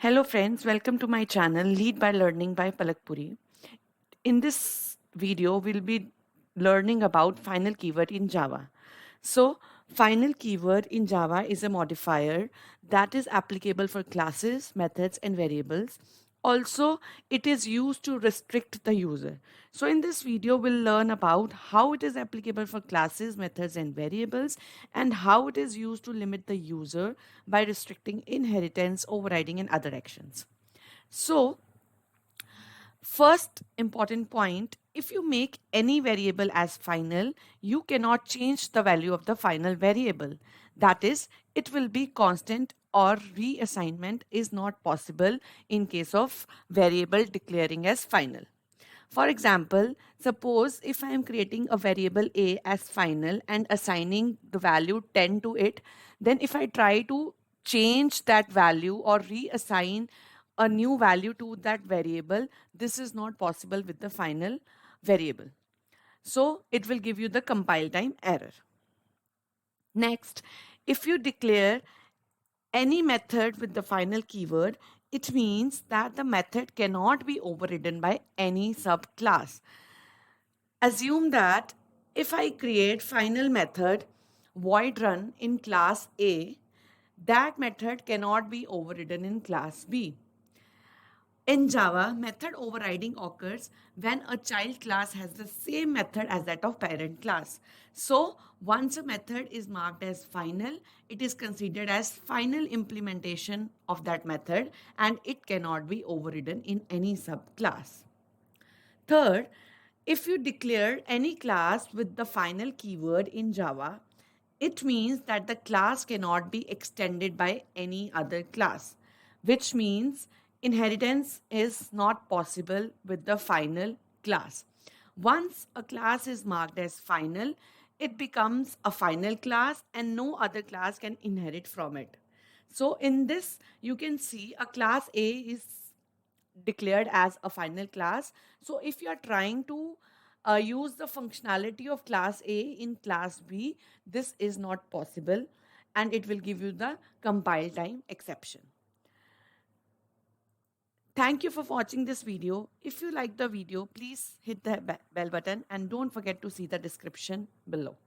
Hello friends, welcome to my channel Lead by Learning by Palakpuri. In this video, we'll be learning about final keyword in Java. So, final keyword in Java is a modifier that is applicable for classes, methods, and variables. Also, it is used to restrict the user. So, in this video, we'll learn about how it is applicable for classes, methods, and variables, and how it is used to limit the user by restricting inheritance, overriding, and other actions. So, first important point, if you make any variable as final, you cannot change the value of the final variable. That is, it will be constant or reassignment is not possible in case of variable declaring as final. For example, suppose if I am creating a variable a as final and assigning the value 10 to it, then if I try to change that value or reassign a new value to that variable, this is not possible with the final variable. So it will give you the compile time error. Next, if you declare any method with the final keyword, it means that the method cannot be overridden by any subclass. Assume that if I create final method void run in class A, that method cannot be overridden in class B. In Java, method overriding occurs when a child class has the same method as that of parent class. So, once a method is marked as final, it is considered as final implementation of that method and it cannot be overridden in any subclass. Third, if you declare any class with the final keyword in Java, it means that the class cannot be extended by any other class, which means inheritance is not possible with the final class. Once a class is marked as final, it becomes a final class and no other class can inherit from it. So in this, you can see a class A is declared as a final class. So if you are trying to use the functionality of class A in class B, this is not possible and it will give you the compile time exception. Thank you for watching this video. If you like the video, please hit the bell button and don't forget to see the description below.